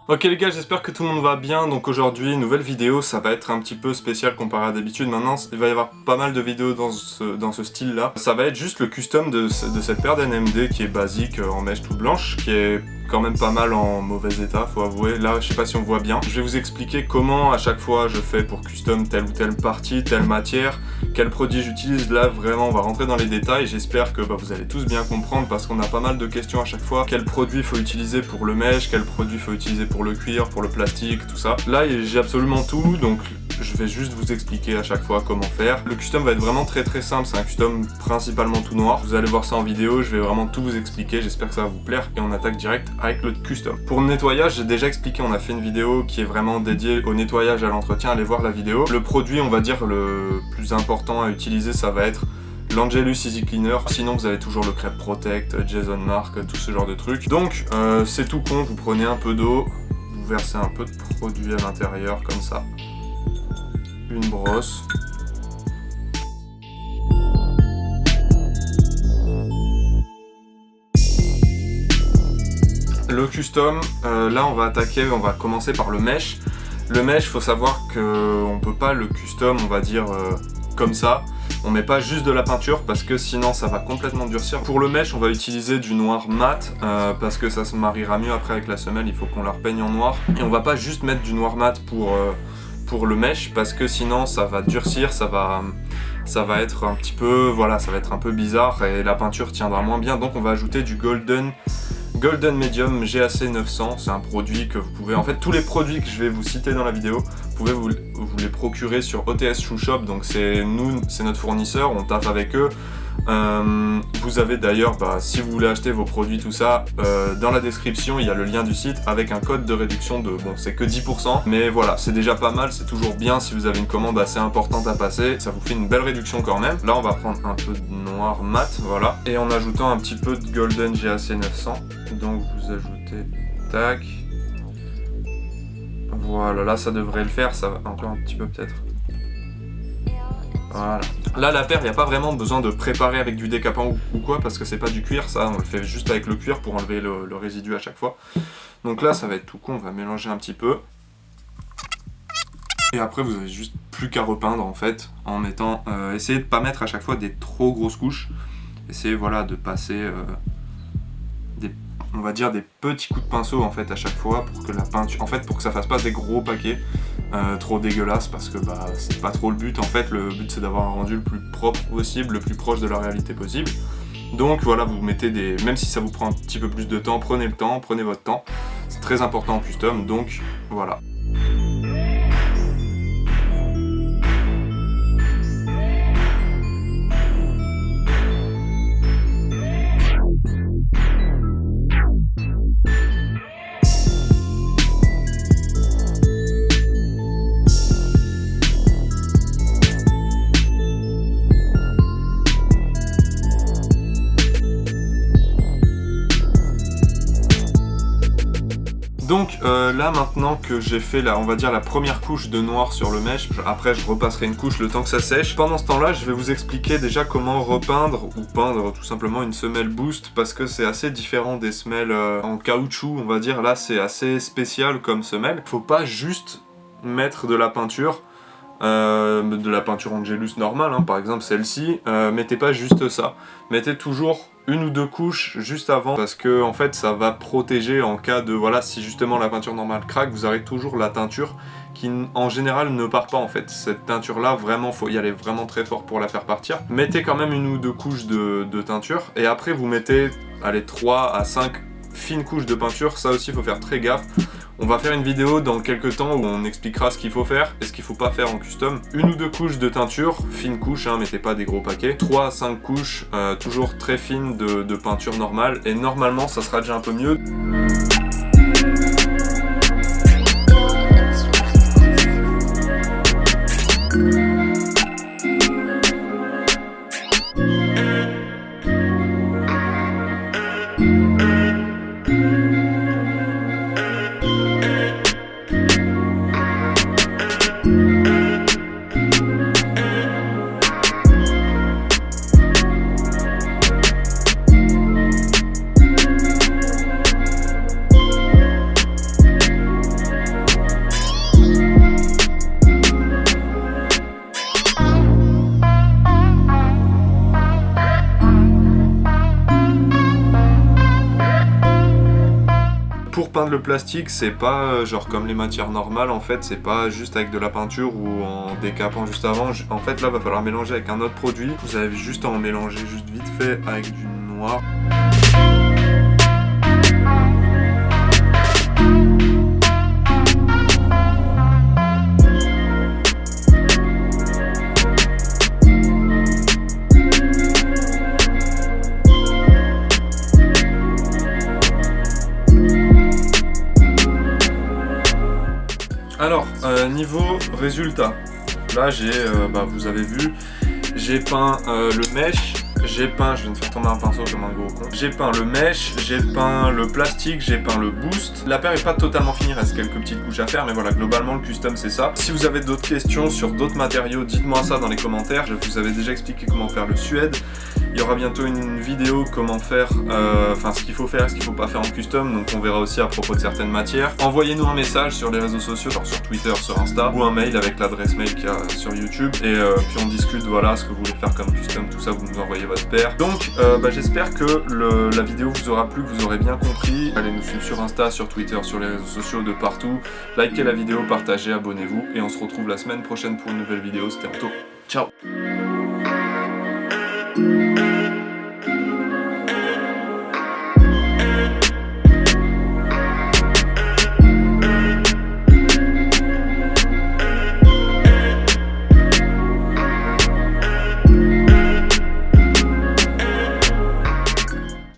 Ok les gars, j'espère que tout le monde va bien. Donc aujourd'hui, nouvelle vidéo, ça va être un petit peu spécial comparé à d'habitude. Maintenant, il va y avoir pas mal de vidéos dans ce style-là. Ça va être juste le custom de cette paire d'NMD qui est basique en mèche toute blanche, qui est quand même pas mal en mauvais état, faut avouer. Là, je sais pas si on voit bien. Je vais vous expliquer comment à chaque fois je fais pour custom telle ou telle partie, telle matière, quel produit j'utilise. Là, vraiment, on va rentrer dans les détails. J'espère que vous allez tous bien comprendre parce qu'on a pas mal de questions à chaque fois. Quel produit faut utiliser pour le mèche, quel produit faut utiliser pour le cuir, pour le plastique, tout ça. Là, j'ai absolument tout, donc je vais juste vous expliquer à chaque fois comment faire. Le custom va être vraiment très simple, c'est un custom principalement tout noir. Vous allez voir ça en vidéo, je vais vraiment tout vous expliquer, j'espère que ça va vous plaire et on attaque direct avec le custom. Pour le nettoyage, j'ai déjà expliqué, on a fait une vidéo qui est vraiment dédiée au nettoyage et à l'entretien, allez voir la vidéo. Le produit, on va dire, le plus important à utiliser, ça va être l'Angelus Easy Cleaner, sinon vous avez toujours le Crêpe Protect, Jason Mark, tout ce genre de trucs. Donc c'est tout con, vous prenez un peu d'eau, vous versez un peu de produit à l'intérieur comme ça, une brosse. Le custom, là on va attaquer, on va commencer par le mèche. Le mèche, faut savoir qu'on peut pas le custom, on va dire comme ça. On met pas juste de la peinture parce que sinon ça va complètement durcir. Pour le mèche, on va utiliser du noir mat parce que ça se mariera mieux après avec la semelle, il faut qu'on la repeigne en noir. Et on va pas juste mettre du noir mat pour le mèche parce que sinon ça va durcir, ça va être un petit peu, voilà, ça va être un peu bizarre et la peinture tiendra moins bien. Donc on va ajouter du Golden Medium GAC 900, c'est un produit que vous pouvez, en fait tous les produits que je vais vous citer dans la vidéo, vous pouvez vous les procurer sur OTS Shoe Shop, donc c'est notre fournisseur, on taffe avec eux. Vous avez d'ailleurs, si vous voulez acheter vos produits, tout ça, dans la description il y a le lien du site avec un code de réduction de, bon c'est que 10%, mais voilà, c'est déjà pas mal, c'est toujours bien si vous avez une commande assez importante à passer, ça vous fait une belle réduction quand même. Là on va prendre un peu de noir mat, voilà, et en ajoutant un petit peu de Golden GAC 900, donc vous ajoutez, tac, voilà, là ça devrait le faire, ça va encore un petit peu peut-être. Voilà. Là la paire, il n'y a pas vraiment besoin de préparer avec du décapant ou quoi parce que c'est pas du cuir, ça on le fait juste avec le cuir pour enlever le résidu à chaque fois. Donc là ça va être tout con, on va mélanger un petit peu. Et après vous avez juste plus qu'à repeindre en fait en mettant, essayez de pas mettre à chaque fois des trop grosses couches. Essayez voilà de passer on va dire des petits coups de pinceau en fait à chaque fois pour que la peinture, en fait pour que ça fasse pas des gros paquets trop dégueulasses parce que c'est pas trop le but en fait. Le but c'est d'avoir un rendu le plus propre possible, le plus proche de la réalité possible. Donc voilà, vous mettez même si ça vous prend un petit peu plus de temps, prenez le temps, prenez votre temps, c'est très important en custom, donc voilà. Donc là maintenant que j'ai fait on va dire la première couche de noir sur le mèche, après je repasserai une couche le temps que ça sèche. Pendant ce temps là je vais vous expliquer déjà comment repeindre ou peindre tout simplement une semelle boost parce que c'est assez différent des semelles en caoutchouc on va dire. Là c'est assez spécial comme semelle. Faut pas juste mettre de la peinture Angelus normale, hein, par exemple celle-ci, mettez pas juste ça, mettez toujours une ou deux couches juste avant parce que en fait ça va protéger en cas de, voilà, si justement la peinture normale craque, vous aurez toujours la teinture qui en général ne part pas en fait. Cette teinture là vraiment faut y aller vraiment très fort pour la faire partir. Mettez quand même une ou deux couches de teinture et après vous mettez allez 3 à 5 fines couches de peinture, ça aussi il faut faire très gaffe. On va faire une vidéo dans quelques temps où on expliquera ce qu'il faut faire et ce qu'il faut pas faire en custom. Une ou deux couches de teinture, fine couche, hein, mettez pas des gros paquets. 3 à 5 couches, toujours très fines de peinture normale et normalement ça sera déjà un peu mieux. peindre le plastique, c'est pas genre comme les matières normales, en fait, c'est pas juste avec de la peinture ou en décapant juste avant. En fait, là, va falloir mélanger avec un autre produit. Vous avez juste à en mélanger juste vite fait avec du noir. Alors, niveau résultat, là j'ai, vous avez vu, j'ai peint le mesh, j'ai peint, je viens de faire tomber un pinceau comme un gros con, j'ai peint le mesh, j'ai peint le plastique, j'ai peint le boost. La paire est pas totalement finie, il reste quelques petites couches à faire, mais voilà, globalement le custom c'est ça. Si vous avez d'autres questions sur d'autres matériaux, dites-moi ça dans les commentaires, je vous avais déjà expliqué comment faire le suède. Il y aura bientôt une vidéo comment faire, ce qu'il faut faire et ce qu'il faut pas faire en custom, donc on verra aussi à propos de certaines matières. Envoyez-nous un message sur les réseaux sociaux, genre sur Twitter, sur Insta, ou un mail avec l'adresse mail qu'il y a sur YouTube, et puis on discute, voilà, ce que vous voulez faire comme custom, tout ça, vous nous envoyez votre paire. Donc j'espère que la vidéo vous aura plu, que vous aurez bien compris. Allez nous suivre sur Insta, sur Twitter, sur les réseaux sociaux, de partout. Likez la vidéo, partagez, abonnez-vous, et on se retrouve la semaine prochaine pour une nouvelle vidéo. C'était Anto. Ciao.